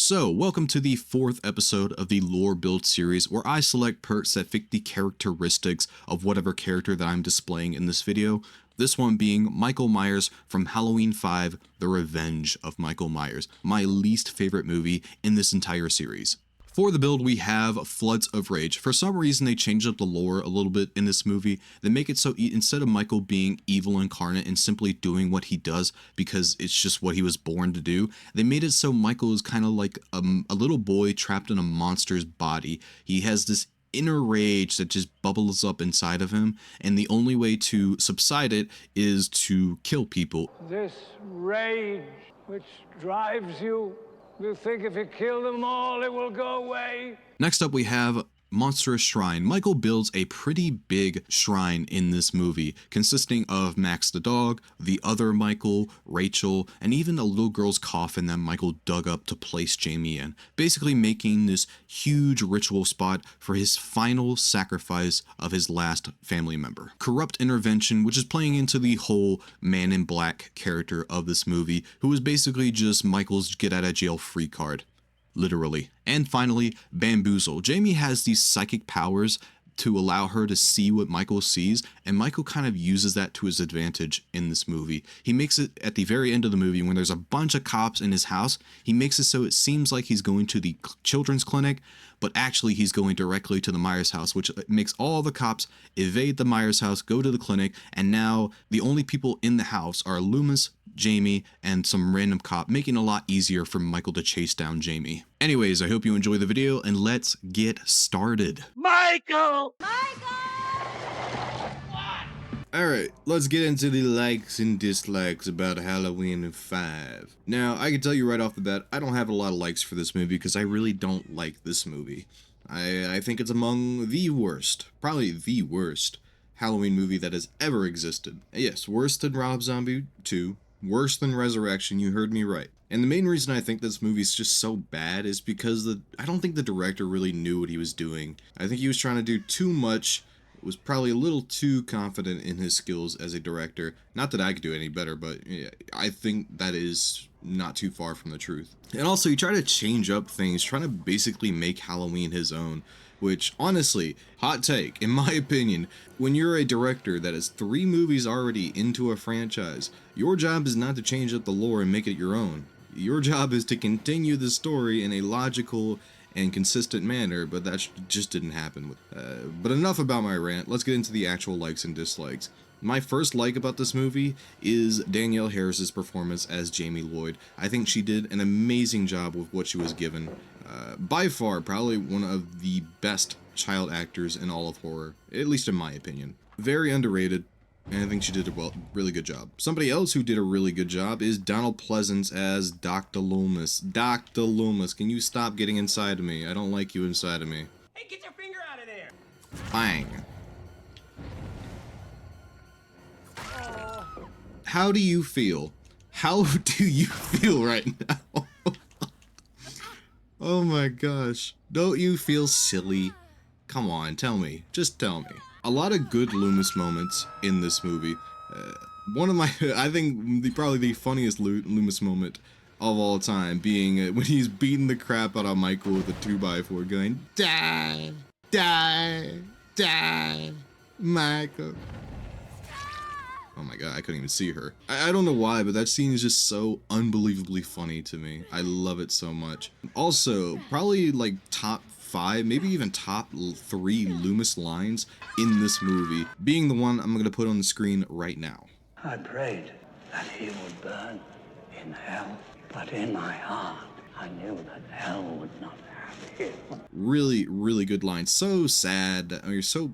So, welcome to the fourth episode of the Lore Build series, where I select perks that fit the characteristics of whatever character that I'm displaying in this video. This one being Michael Myers from Halloween 5, The Revenge of Michael Myers, my least favorite movie in this entire series. For the build, we have Floods of Rage. For some reason, they changed up the lore a little bit in this movie. They make it so instead of Michael being evil incarnate and simply doing what he does because it's just what he was born to do, they made it so Michael is kind of like a little boy trapped in a monster's body. He has this inner rage that just bubbles up inside of him, and the only way to subside it is to kill people. This rage which drives you think if you kill them all, it will go away? Next up, we have Monstrous Shrine. Michael builds a pretty big shrine in this movie, consisting of Max the dog, the other Michael, Rachel, and even a little girl's coffin that Michael dug up to place Jamie in, basically making this huge ritual spot for his final sacrifice of his last family member. Corrupt Intervention, which is playing into the whole Man in Black character of this movie, who is basically just Michael's get out of jail free card. Literally. And finally, Bamboozle. Jamie has these psychic powers to allow her to see what Michael sees, and Michael kind of uses that to his advantage in this movie. He makes it at the very end of the movie when there's a bunch of cops in his house, he makes it so it seems like he's going to the children's clinic, but actually he's going directly to the Myers house, which makes all the cops evade the Myers house, go to the clinic, and now the only people in the house are Loomis, Jamie, and some random cop, making it a lot easier for Michael to chase down Jamie. Anyways, I hope you enjoy the video, and let's get started. Michael! Alright, let's get into the likes and dislikes about Halloween 5. Now, I can tell you right off the bat, I don't have a lot of likes for this movie because I really don't like this movie. I think it's among the worst, probably the worst, Halloween movie that has ever existed. Yes, worse than Rob Zombie 2, worse than Resurrection, you heard me right. And the main reason I think this movie's just so bad is because I don't think the director really knew what he was doing. I think he was trying to do too much, was probably a little too confident in his skills as a director. Not that I could do any better, but yeah, I think that is not too far from the truth. And also, he tried to change up things, trying to basically make Halloween his own. Which, honestly, hot take, in my opinion, when you're a director that has 3 movies already into a franchise, your job is not to change up the lore and make it your own. Your job is to continue the story in a logical and consistent manner, but that just didn't happen. But enough about my rant, let's get into the actual likes and dislikes. My first like about this movie is Danielle Harris's performance as Jamie Lloyd. I think she did an amazing job with what she was given. By far, probably one of the best child actors in all of horror, at least in my opinion. Very underrated, and I think she did a really good job. Somebody else who did a really good job is Donald Pleasence as Dr. Loomis. Dr. Loomis, can you stop getting inside of me? I don't like you inside of me. Hey, get your finger out of there! Bang. How do you feel? How do you feel right now? Oh my gosh. Don't you feel silly? Come on, tell me. Just tell me. A lot of good Loomis moments in this movie. One of my, I think probably the funniest Loomis moment of all time being when he's beating the crap out of Michael with a 2x4 going, die, die, die, Michael. Oh my god, I couldn't even see her. I don't know why, but that scene is just so unbelievably funny to me. I love it so much. Also, probably like top 5, maybe even top 3 Loomis lines in this movie, being the one I'm gonna put on the screen right now. I prayed that he would burn in hell, but in my heart, I knew that hell would not have him. Really, really good line. So sad. I mean, so...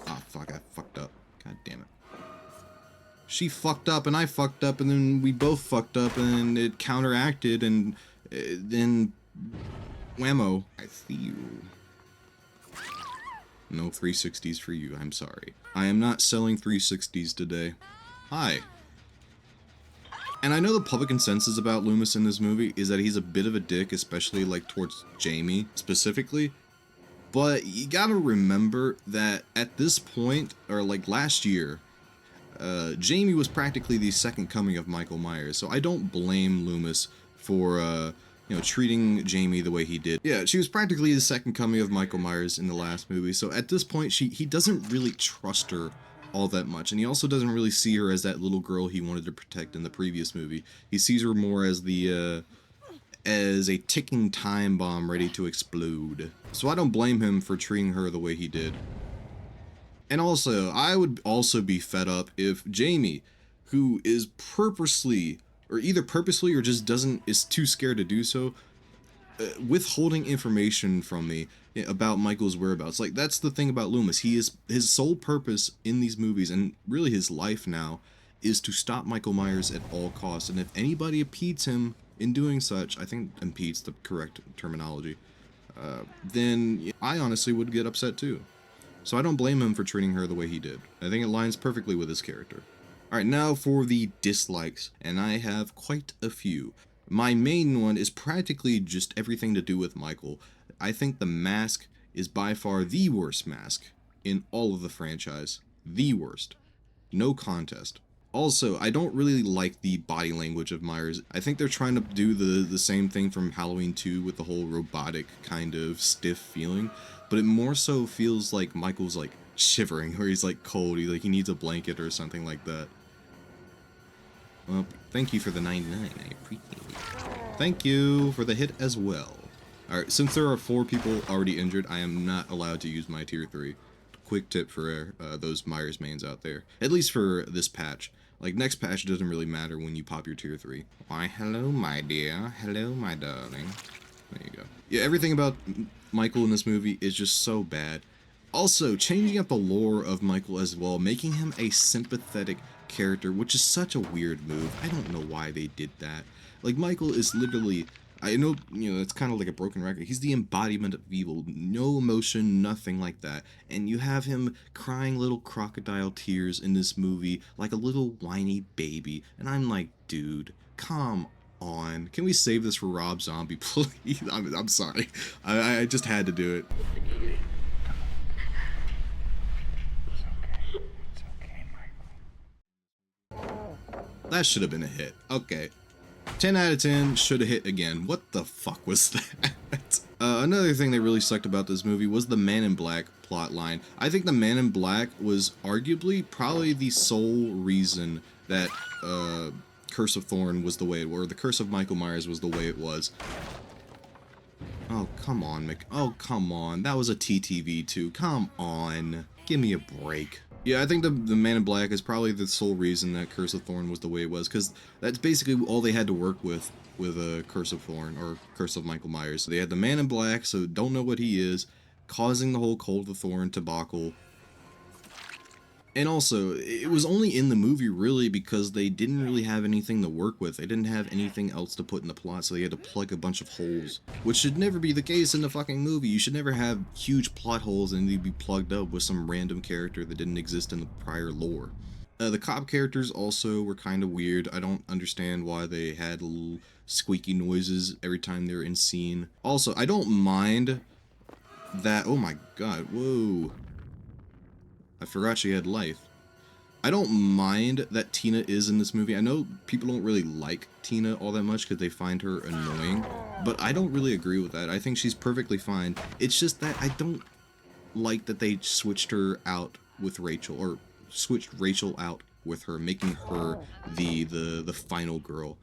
Oh, fuck, I fucked up. God damn it. She fucked up and I fucked up and then we both fucked up and it counteracted and then whammo. I see you. No 360s for you, I'm sorry. I am not selling 360s today. Hi. And I know the public consensus about Loomis in this movie is that he's a bit of a dick, especially like towards Jamie specifically. But you gotta remember that at this point, or like last year, Jamie was practically the second coming of Michael Myers, so I don't blame Loomis for you know, treating Jamie the way he did. Yeah, she was practically the second coming of Michael Myers in the last movie, so at this point, he doesn't really trust her all that much, and he also doesn't really see her as that little girl he wanted to protect in the previous movie. He sees her more as as a ticking time bomb ready to explode. So I don't blame him for treating her the way he did. And also, I would also be fed up if Jamie, who is purposely, or either purposely or just is too scared to do so, withholding information from me about Michael's whereabouts. Like, that's the thing about Loomis. His sole purpose in these movies, and really his life now, is to stop Michael Myers at all costs. And if anybody impedes him in doing such, I think impedes the correct terminology, then I honestly would get upset too. So I don't blame him for treating her the way he did. I think it lines perfectly with his character. Alright, now for the dislikes, and I have quite a few. My main one is practically just everything to do with Michael. I think the mask is by far the worst mask in all of the franchise. The worst. No contest. Also, I don't really like the body language of Myers. I think they're trying to do the same thing from Halloween 2 with the whole robotic kind of stiff feeling, but it more so feels like Michael's like shivering, or he's like cold, he needs a blanket or something like that. Well, thank you for the 99, I appreciate it. Thank you for the hit as well. Alright, since there are 4 people already injured, I am not allowed to use my tier 3. Quick tip for those Myers mains out there. At least for this patch. Like, next patch doesn't really matter when you pop your tier 3. Why, hello, my dear. Hello, my darling. There you go. Yeah, everything about Michael in this movie is just so bad. Also, changing up the lore of Michael as well, making him a sympathetic character, which is such a weird move. I don't know why they did that. Like, Michael is literally... I know, you know, it's kind of like a broken record. He's the embodiment of evil. No emotion, nothing like that. And you have him crying little crocodile tears in this movie like a little whiny baby. And I'm like, dude, come on. Can we save this for Rob Zombie, please? I'm sorry. I just had to do it. It's okay, Michael. That should have been a hit. Okay. 10 out of 10 should have hit again. What the fuck was that? Another thing that really sucked about this movie was the Man in Black plot line. I think the Man in Black was arguably probably the sole reason that Curse of Thorn was the way it was, or the Curse of Michael Myers was the way it was. Oh, come on, oh, come on. That was a TTV too. Come on. Give me a break. Yeah, I think the Man in Black is probably the sole reason that Curse of Thorn was the way it was, because that's basically all they had to work with Curse of Thorn, or Curse of Michael Myers. So they had the Man in Black, so don't know what he is, causing the whole Cult of the Thorn debacle. And also, it was only in the movie, really, because they didn't really have anything to work with. They didn't have anything else to put in the plot, so they had to plug a bunch of holes. Which should never be the case in the fucking movie. You should never have huge plot holes and they'd be plugged up with some random character that didn't exist in the prior lore. The cop characters also were kind of weird. I don't understand why they had little squeaky noises every time they're in scene. Also, I don't mind that... Oh my god, whoa. I forgot she had life. I don't mind that Tina is in this movie. I know people don't really like Tina all that much because they find her annoying, but I don't really agree with that. I think she's perfectly fine. It's just that I don't like that they switched her out with Rachel, or switched Rachel out with her, making her the final girl.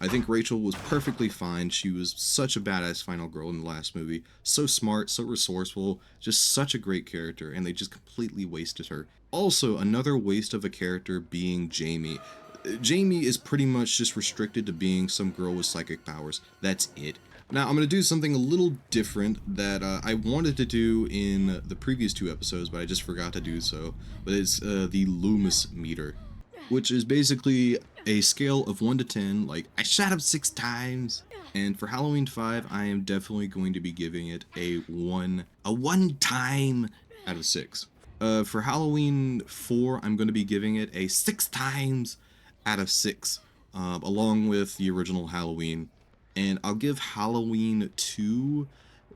I think Rachel was perfectly fine. She was such a badass final girl in the last movie. So smart, so resourceful, just such a great character, and they just completely wasted her. Also, another waste of a character being Jamie. Jamie is pretty much just restricted to being some girl with psychic powers. That's it. Now, I'm going to do something a little different that I wanted to do in the previous 2 episodes, but I just forgot to do so. But it's the Loomis meter, which is basically a scale of 1 to 10, like, I shot up 6 times. And for Halloween 5, I am definitely going to be giving it a 1 time out of 6. For Halloween 4, I'm going to be giving it a 6 times out of 6, along with the original Halloween. And I'll give Halloween 2,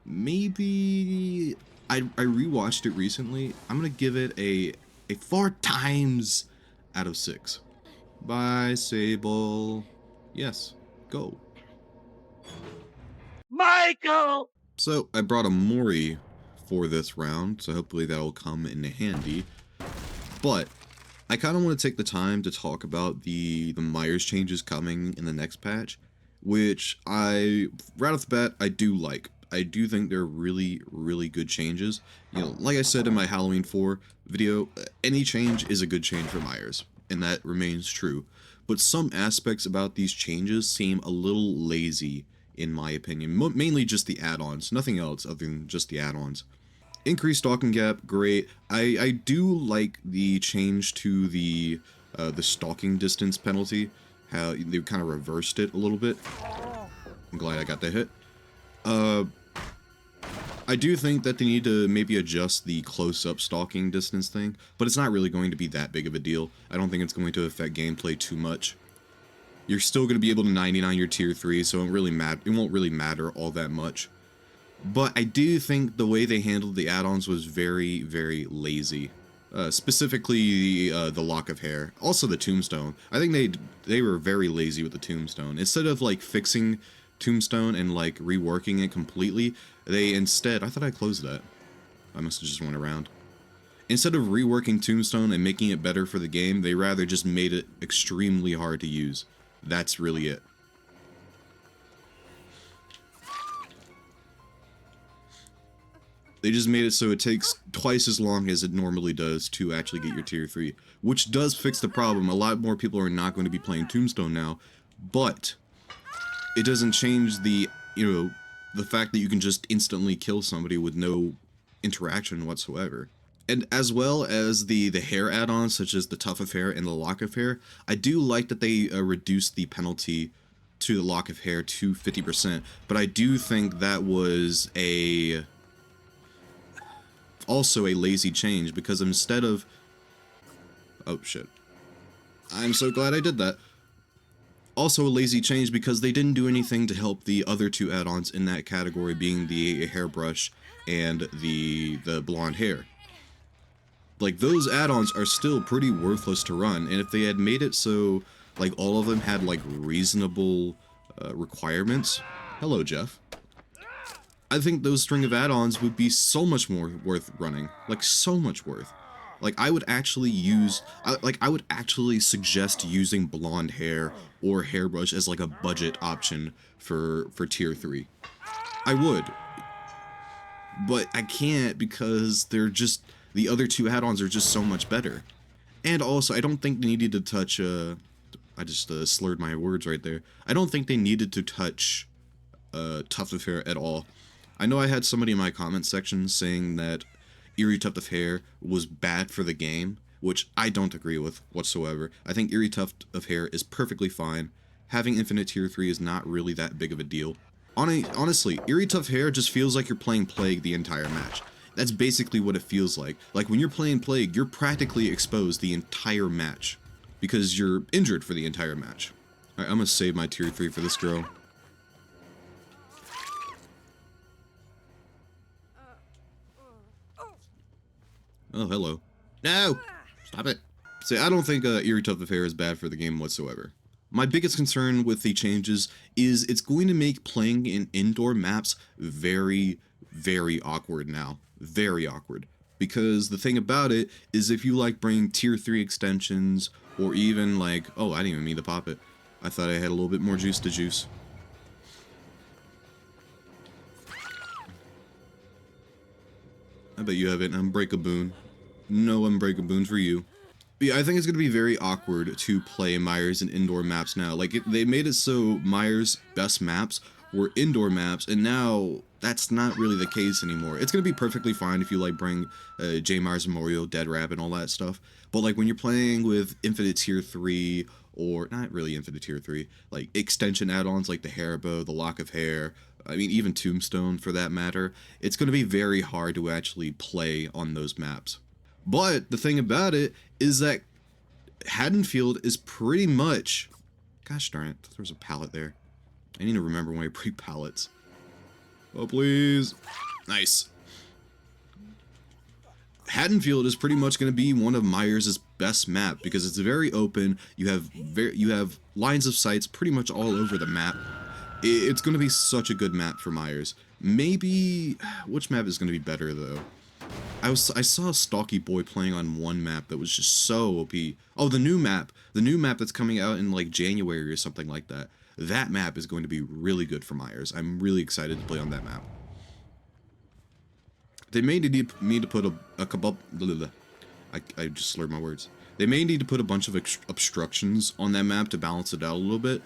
maybe... I rewatched it recently. I'm going to give it a 4 times out of 6. Bye, Sable. Yes, go. Michael! So I brought a Mori for this round, so hopefully that'll come in handy. But I kind of want to take the time to talk about the Myers changes coming in the next patch, which right off the bat, I do like. I do think they're really, really good changes. You know, like I said in my Halloween 4 video, any change is a good change for Myers, and that remains true. But some aspects about these changes seem a little lazy, in my opinion. Mainly just the add-ons, nothing else other than just the add-ons. Increased stalking gap, great. I do like the change to the stalking distance penalty, how they kind of reversed it a little bit. I'm glad I got that hit. I do think that they need to maybe adjust the close-up stalking distance thing, but it's not really going to be that big of a deal. I don't think it's going to affect gameplay too much. You're still going to be able to 99 your tier 3, so it won't really matter all that much. But I do think the way they handled the add-ons was very, very lazy. Specifically the lock of hair. Also the tombstone. I think they were very lazy with the tombstone. Instead of like fixing tombstone and like reworking it completely, they instead, I thought I closed that. I must have just went around. Instead of reworking tombstone and making it better for the game, they rather just made it extremely hard to use. That's really it. They just made it so it takes twice as long as it normally does to actually get your tier 3, which does fix the problem. A lot more people are not going to be playing Tombstone now, but it doesn't change the, the fact that you can just instantly kill somebody with no interaction whatsoever. And as well as the hair add-ons, such as the Tuft of Hair and the Lock of Hair, I do like that they reduced the penalty to the Lock of Hair to 50%, but I do think that was also a lazy change, because instead of... Oh shit. I'm so glad I did that. Also a lazy change because they didn't do anything to help the other two add-ons in that category, being the hairbrush and the blonde hair. Like, those add-ons are still pretty worthless to run, and if they had made it so, like, all of them had, like, reasonable requirements... Hello, Jeff. I think those string of add-ons would be so much more worth running. Like, so much worth. Like, I would actually I would actually suggest using blonde hair or hairbrush as, like, a budget option for tier 3. I would. But I can't because they're just... The other two add-ons are just so much better. And also, I don't think they needed to touch, I just slurred my words right there. I don't think they needed to touch Tuft of Hair at all. I know I had somebody in my comment section saying that Eerie Tuft of Hair was bad for the game, which I don't agree with whatsoever. I think Eerie Tuft of Hair is perfectly fine. Having Infinite Tier 3 is not really that big of a deal. Honestly, Eerie Tuft Hair just feels like you're playing Plague the entire match. That's basically what it feels like. Like, when you're playing Plague, you're practically exposed the entire match, because you're injured for the entire match. Alright, I'm gonna save my tier 3 for this girl. Oh, hello. No! Stop it. See, I don't think Eerie Tuft of Hair is bad for the game whatsoever. My biggest concern with the changes is it's going to make playing in indoor maps very, very awkward now. Very awkward. Because the thing about it is, if you like bring tier 3 extensions, or even like... Oh, I didn't even mean to pop it. I thought I had a little bit more juice to juice. I bet you have it. Unbreakaboon. No Unbreakaboon for you. But yeah, I think it's going to be very awkward to play Myers in indoor maps now. Like, they made it so Myers' best maps were indoor maps, and now that's not really the case anymore. It's going to be perfectly fine if you, like, bring J. Myers Memorial, Dead Rabbit, and all that stuff. But, like, when you're playing with Infinite Tier 3, or not really Infinite Tier 3, like, extension add-ons like the Hairbow, the Lock of Hair, I mean, even Tombstone for that matter, it's going to be very hard to actually play on those maps. But the thing about it is that Haddonfield is pretty much... Gosh darn it, there's a pallet there. I need to remember when I break pallets. Oh, please. Nice. Haddonfield is pretty much going to be one of Myers' best map because it's very open. You have lines of sights pretty much all over the map. It's going to be such a good map for Myers. Maybe... Which map is going to be better, though? I saw a Stalky Boy playing on one map that was just so OP. Oh, the new map. The new map that's coming out in, like, January or something like that. That map is going to be really good for Myers. I'm really excited to play on that map. They may need me to put a couple... I just slurred my words. They may need to put a bunch of obstructions on that map to balance it out a little bit.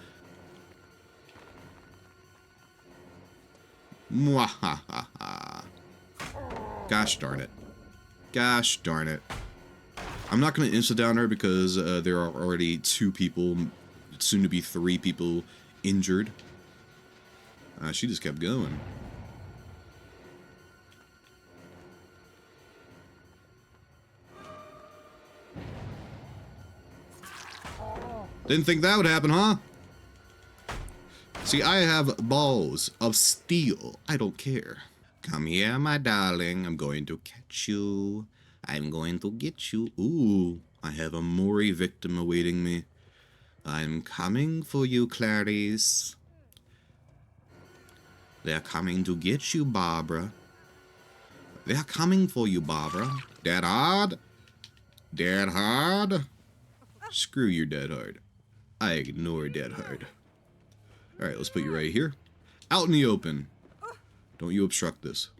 Mwahaha. Gosh darn it. Gosh darn it. I'm not going to insta-down her because there are already 2 people, soon to be 3 people injured. She just kept going. Didn't think that would happen, huh? See, I have balls of steel. I don't care. Come here, my darling. I'm going to catch you. I'm going to get you. Ooh, I have a Mori victim awaiting me. I'm coming for you, Clarice. They're coming to get you, Barbara. They're coming for you, Barbara. Dead hard? Dead hard? Screw your dead hard. I ignore dead hard. Alright, let's put you right here. Out in the open. Don't you obstruct this.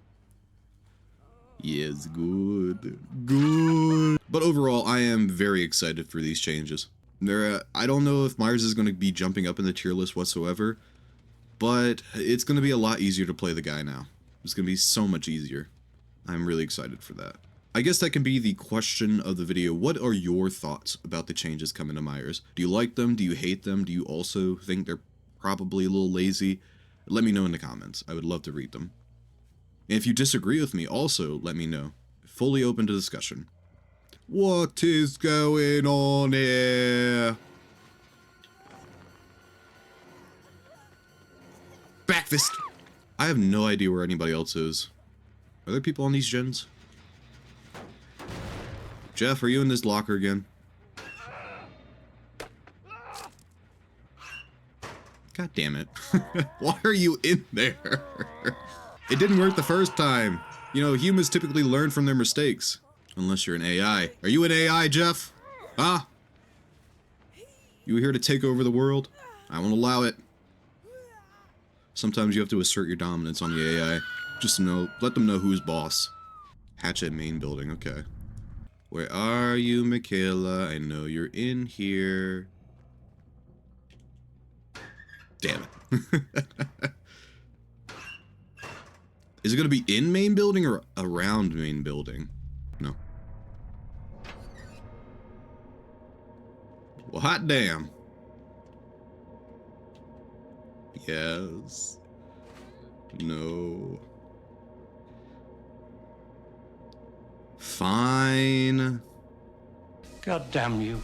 Yes, good. Good. But overall, I am very excited for these changes. I don't know if Myers is going to be jumping up in the tier list whatsoever, but it's going to be a lot easier to play the guy now. It's going to be so much easier. I'm really excited for that. I guess that can be the question of the video. What are your thoughts about the changes coming to Myers? Do you like them? Do you hate them? Do you also think they're probably a little lazy? Let me know in the comments. I would love to read them. And if you disagree with me, also let me know. Fully open to discussion. What is going on here? Backfist! I have no idea where anybody else is. Are there people on these gens? Jeff, are you in this locker again? God damn it. Why are you in there? It didn't work the first time. You know, humans typically learn from their mistakes. Unless you're an AI. Are you an AI, Jeff? Huh? You here to take over the world? I won't allow it. Sometimes you have to assert your dominance on the AI. Just to know, let them know who's boss. Hatchet main building, okay. Where are you, Michaela? I know you're in here. Damn it. Is it going to be in main building or around main building? No. Well, hot damn. Yes. No. Fine. God damn you.